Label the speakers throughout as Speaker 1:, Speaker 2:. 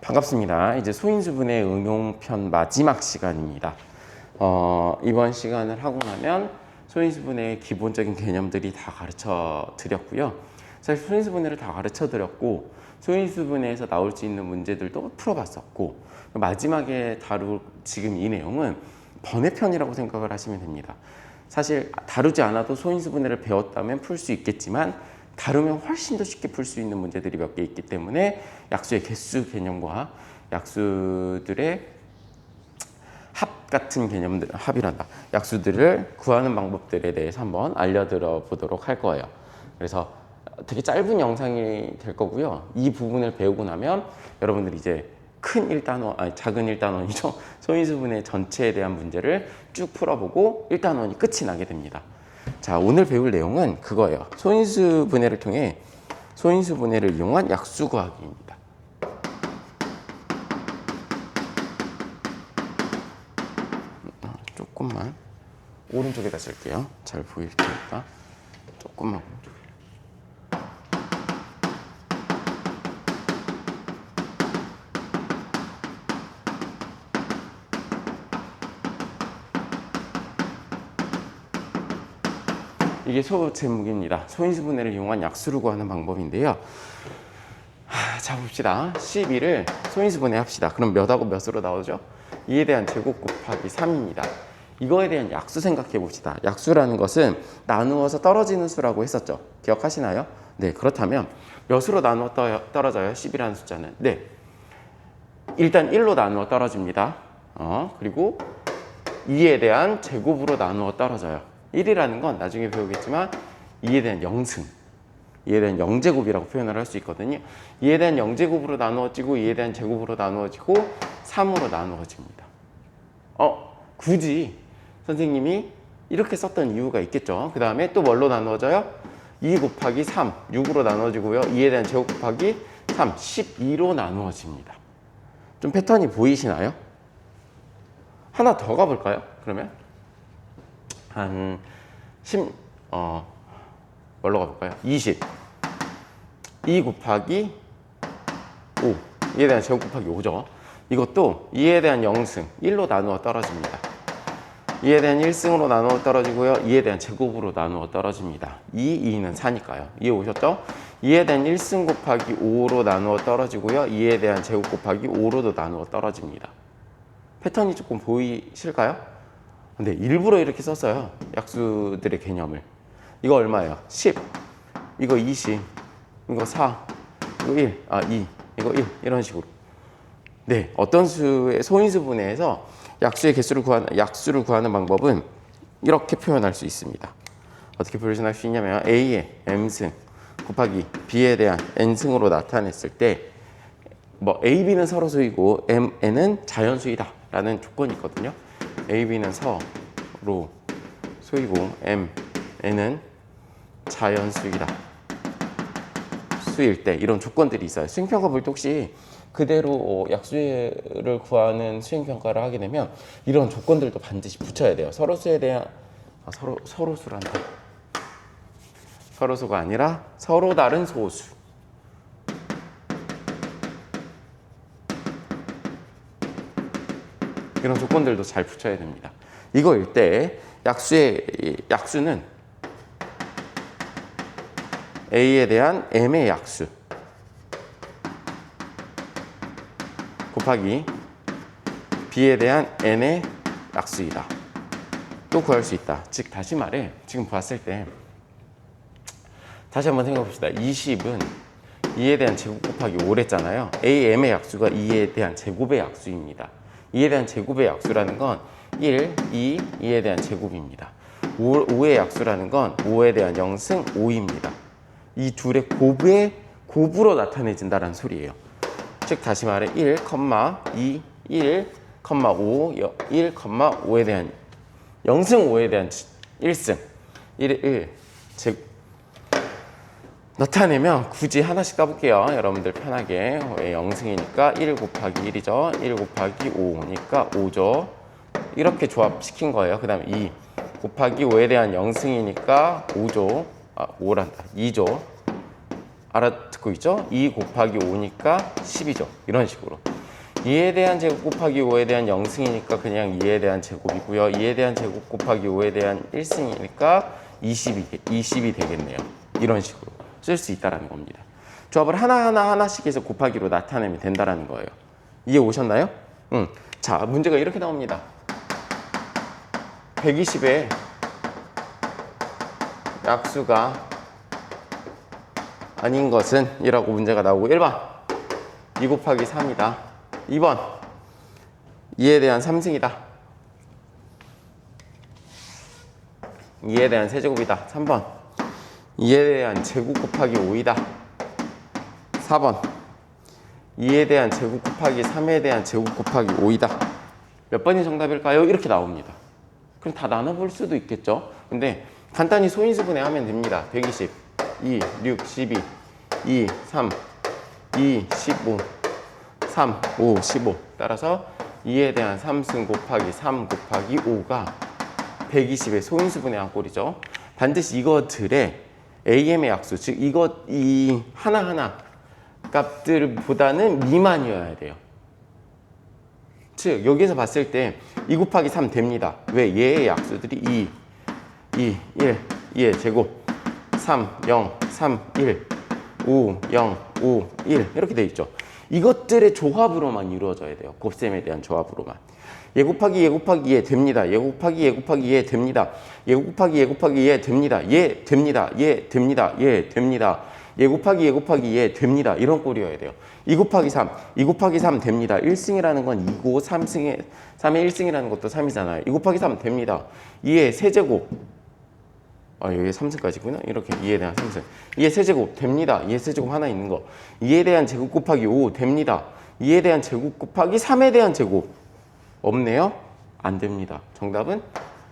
Speaker 1: 반갑습니다. 이제 소인수분해 응용편 마지막 시간입니다. 이번 시간을 하고 나면 소인수분해의 기본적인 개념들이 다 가르쳐 드렸고요. 사실 소인수분해를 다 가르쳐 드렸고 소인수분해에서 나올 수 있는 문제들도 풀어봤었고 마지막에 다룰 지금 이 내용은 번외편이라고 생각을 하시면 됩니다. 사실 다루지 않아도 소인수분해를 배웠다면 풀 수 있겠지만 다루면 훨씬 더 쉽게 풀 수 있는 문제들이 몇 개 있기 때문에 약수의 개수 개념과 약수들의 합 같은 개념들, 합이란다. 약수들을 구하는 방법들에 대해서 한번 알려드려 보도록 할 거예요. 그래서 되게 짧은 영상이 될 거고요. 이 부분을 배우고 나면 여러분들이 이제 큰 1단원, 아니 작은 1단원이죠. 소인수분해 전체에 대한 문제를 쭉 풀어보고 1단원이 끝이 나게 됩니다. 자, 오늘 배울 내용은 그거예요. 소인수분해를 통해 소인수분해를 이용한 약수 구하기입니다. 조금만 오른쪽에다 쓸게요. 잘 보일 테니까 조금만 오른쪽에. 이게 제목입니다. 소인수분해를 이용한 약수를 구하는 방법인데요. 자, 봅시다. 12를 소인수분해 합시다. 그럼 몇하고 몇으로 나오죠? 2에 대한 제곱 곱하기 3입니다. 이거에 대한 약수 생각해 봅시다. 약수라는 것은 나누어서 떨어지는 수라고 했었죠. 기억하시나요? 네, 그렇다면 몇으로 나누어 떨어져요? 10이라는 숫자는. 네, 일단 1로 나누어 떨어집니다. 그리고 2에 대한 제곱으로 나누어 떨어져요. 1이라는 건 나중에 배우겠지만 2에 대한 영승, 2에 대한 영제곱이라고 표현을 할 수 있거든요. 2에 대한 영제곱으로 나누어지고 2에 대한 제곱으로 나누어지고 3으로 나누어집니다. 굳이 선생님이 이렇게 썼던 이유가 있겠죠. 그 다음에 또 뭘로 나누어져요? 2 곱하기 3, 6으로 나누어지고요. 2에 대한 제곱 곱하기 3, 12로 나누어집니다. 좀 패턴이 보이시나요? 하나 더 가볼까요? 그러면 한 10, 뭘로 가볼까요? 20. 2 곱하기 5. 2에 대한 제곱 곱하기 5죠. 이것도 2에 대한 0승, 1로 나누어 떨어집니다. 2에 대한 1승으로 나누어 떨어지고요. 2에 대한 제곱으로 나누어 떨어집니다. 2는 4니까요. 이해 오셨죠? 2에 대한 1승 곱하기 5로 나누어 떨어지고요. 2에 대한 제곱 곱하기 5로도 나누어 떨어집니다. 패턴이 조금 보이실까요? 근데 일부러 이렇게 썼어요. 약수들의 개념을. 이거 얼마예요? 10. 이거 20. 이거 4. 이거 1. 2. 이거 1. 이런 식으로. 네, 어떤 수의 소인수분해에서 약수의 개수를 약수를 구하는 방법은 이렇게 표현할 수 있습니다. 어떻게 표현할 수 있냐면 A의 M승 곱하기 B에 대한 N승으로 나타냈을 때 A, B는 서로 수이고 N은 자연수이다 라는 조건이 있거든요. A, B는 서로 수이고 N은 자연수이다 수일 때 이런 조건들이 있어요. 수행평가 볼 때 혹시 그대로 약수를 구하는 수행평가를 하게 되면 이런 조건들도 반드시 붙여야 돼요. 서로수에 대한 서로수란다. 서로수가 아니라 서로 다른 소수. 이런 조건들도 잘 붙여야 됩니다. 이거일 때 약수는 A에 대한 M의 약수 곱하기 B에 대한 N의 약수이다. 또 구할 수 있다. 즉 다시 말해 지금 봤을 때 다시 한번 생각해 봅시다. 20은 2에 대한 제곱 곱하기 5랬잖아요. A, M의 약수가 2에 대한 제곱의 약수입니다. 2에 대한 제곱의 약수라는 건 1, 2, 2에 대한 제곱입니다. 5의 약수라는 건 5에 대한 0승 5입니다. 이 둘의 곱으로 나타내진다는 소리예요. 즉 다시 말해 1, 2, 1, 5, 1, 5에 대한 0승 5에 대한 1승 1 나타내면 굳이 하나씩 까볼게요. 여러분들 편하게 0승이니까 1 곱하기 1이죠. 1 곱하기 5니까 5죠. 이렇게 조합시킨 거예요. 그 다음에 2 곱하기 5에 대한 0승이니까 5죠. 5란다. 2죠. 알아듣고 있죠? 2 곱하기 5니까 10이죠. 이런 식으로. 2에 대한 제곱 곱하기 5에 대한 0승이니까 그냥 2에 대한 제곱이고요. 2에 대한 제곱 곱하기 5에 대한 1승이니까 20이 되겠네요. 이런 식으로 쓸 수 있다는 겁니다. 조합을 하나씩 해서 곱하기로 나타내면 된다는 거예요. 이해 오셨나요? 자, 문제가 이렇게 나옵니다. 120에 약수가 아닌 것은 이라고 문제가 나오고 1번 2 곱하기 3이다. 2번 2에 대한 3승이다. 2에 대한 세제곱이다. 3번 2에 대한 제곱 곱하기 5이다. 4번 2에 대한 제곱 곱하기 3에 대한 제곱 곱하기 5이다. 몇 번이 정답일까요? 이렇게 나옵니다. 그럼 다 나눠볼 수도 있겠죠. 근데 간단히 소인수분해하면 됩니다. 120, 2, 6, 12, 2, 3, 2, 15, 3, 5, 15. 따라서 2에 대한 3승 곱하기 3 곱하기 5가 120의 소인수분해한 꼴이죠. 반드시 이것들의 AM의 약수, 즉 이 하나하나 값들보다는 미만이어야 돼요. 즉 여기서 봤을 때 2 곱하기 3 됩니다. 왜? 얘의 약수들이 2, 1, 2의 제곱, 3, 0, 3, 1, 5, 0, 5, 1 이렇게 돼 있죠. 이것들의 조합으로만 이루어져야 돼요. 곱셈에 대한 조합으로만. 얘 곱하기 얘 곱하기 얘 됩니다. 얘 곱하기 얘 곱하기 얘 됩니다. 얘 곱하기 얘 곱하기 얘 됩니다. 얘 됩니다. 얘 됩니다. 얘 됩니다. 얘 곱하기 얘 곱하기 얘 됩니다. 이런 꼴이어야 돼요. 2 곱하기 3, 2 곱하기 3 됩니다. 1승이라는 건 2고 3의 1승이라는 것도 3이잖아요. 2 곱하기 3 됩니다. 2의 세제곱, 여기 3승까지구나. 이렇게 2에 대한 3승. 2의 세제곱 됩니다. 2의 세제곱 하나 있는 거. 2에 대한 제곱 곱하기 5 됩니다. 2에 대한 제곱 곱하기 3에 대한 제곱 없네요? 안 됩니다. 정답은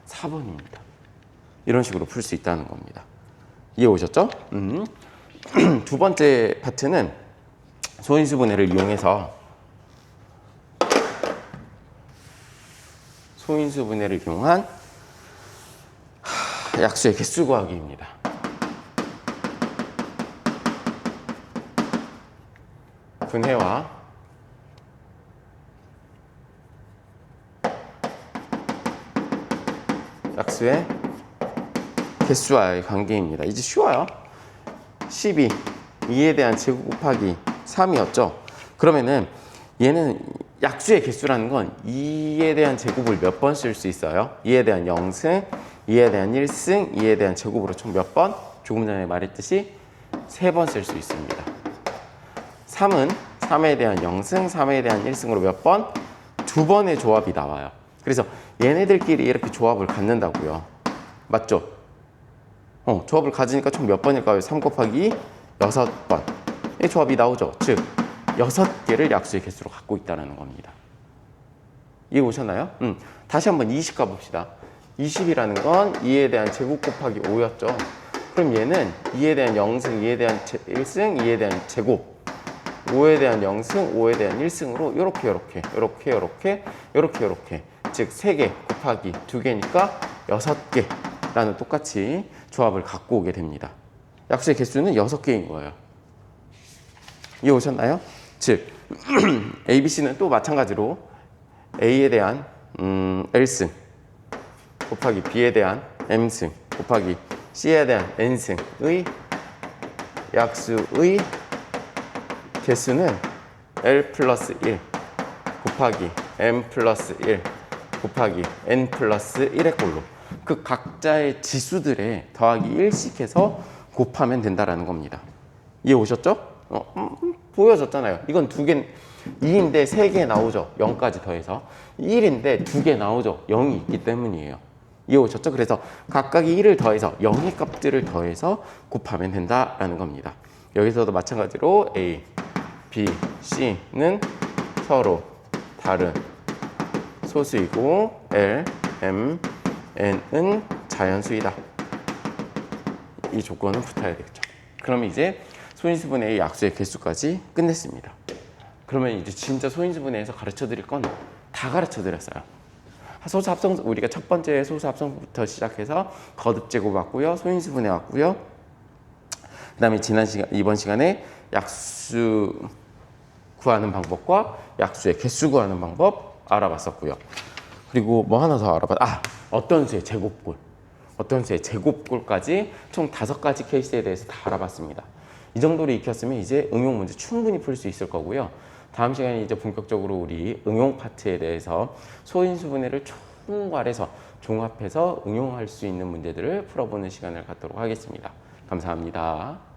Speaker 1: 4번입니다. 이런 식으로 풀 수 있다는 겁니다. 이해 오셨죠? 두 번째 파트는 소인수분해를 이용해서 소인수분해를 이용한 약수의 개수 구하기입니다. 분해와 약수의 개수와의 관계입니다. 이제 쉬워요. 12, 2에 대한 제곱 곱하기 3이었죠. 그러면은 얘는 약수의 개수라는 건 2에 대한 제곱을 몇 번 쓸 수 있어요? 2에 대한 0승, 2에 대한 1승, 2에 대한 제곱으로 총 몇 번? 조금 전에 말했듯이 3번 쓸 수 있습니다. 3은 3에 대한 0승, 3에 대한 1승으로 몇 번? 2번의 조합이 나와요. 그래서 얘네들끼리 이렇게 조합을 갖는다고요. 맞죠? 조합을 가지니까 총 몇 번일까요? 3 곱하기 6번. 이 조합이 나오죠. 즉 6개를 약수의 개수로 갖고 있다는 겁니다. 이해 오셨나요? 다시 한번 20 가봅시다. 20이라는 건 2에 대한 제곱 곱하기 5였죠. 그럼 얘는 2에 대한 0승, 2에 대한 1승, 2에 대한 제곱, 5에 대한 0승, 5에 대한 1승으로 요렇게 즉 3개 곱하기 2개니까 6개라는 똑같이 조합을 갖고 오게 됩니다. 약수의 개수는 6개인 거예요. 이해 오셨나요? 즉 A, B, C는 또 마찬가지로 A에 대한 L승 곱하기 B에 대한 M승 곱하기 C에 대한 N승의 약수의 개수는 L 플러스 1 곱하기 M 플러스 1 곱하기 N 플러스 1의 꼴로 그 각자의 지수들에 더하기 1씩 해서 곱하면 된다라는 겁니다. 이해 오셨죠? 보여졌잖아요. 이건 2개, 2인데 3개 나오죠. 0까지 더해서. 1인데 2개 나오죠. 0이 있기 때문이에요. 이해 오셨죠? 그래서 각각이 1을 더해서 0의 값들을 더해서 곱하면 된다라는 겁니다. 여기서도 마찬가지로 A, B, C는 서로 다른 소수이고 L, M, N은 자연수이다. 이 조건은 붙어야 되겠죠. 그럼 이제 소인수분해의 약수의 개수까지 끝냈습니다. 그러면 이제 진짜 소인수분해에서 가르쳐 드릴 건 다 가르쳐 드렸어요. 소수 합성, 우리가 첫 번째 소수 합성부터 시작해서 거듭 제곱 왔고요. 소인수분해 왔고요. 그 다음에 이번 시간에 약수 구하는 방법과 약수의 개수 구하는 방법 알아봤었고요. 그리고 뭐 하나 더 어떤 수의 제곱골. 어떤 수의 제곱골까지 총 5가지 케이스에 대해서 다 알아봤습니다. 이 정도로 익혔으면 이제 응용 문제 충분히 풀 수 있을 거고요. 다음 시간에 이제 본격적으로 우리 응용 파트에 대해서 소인수분해를 총괄해서 종합해서 응용할 수 있는 문제들을 풀어보는 시간을 갖도록 하겠습니다. 감사합니다.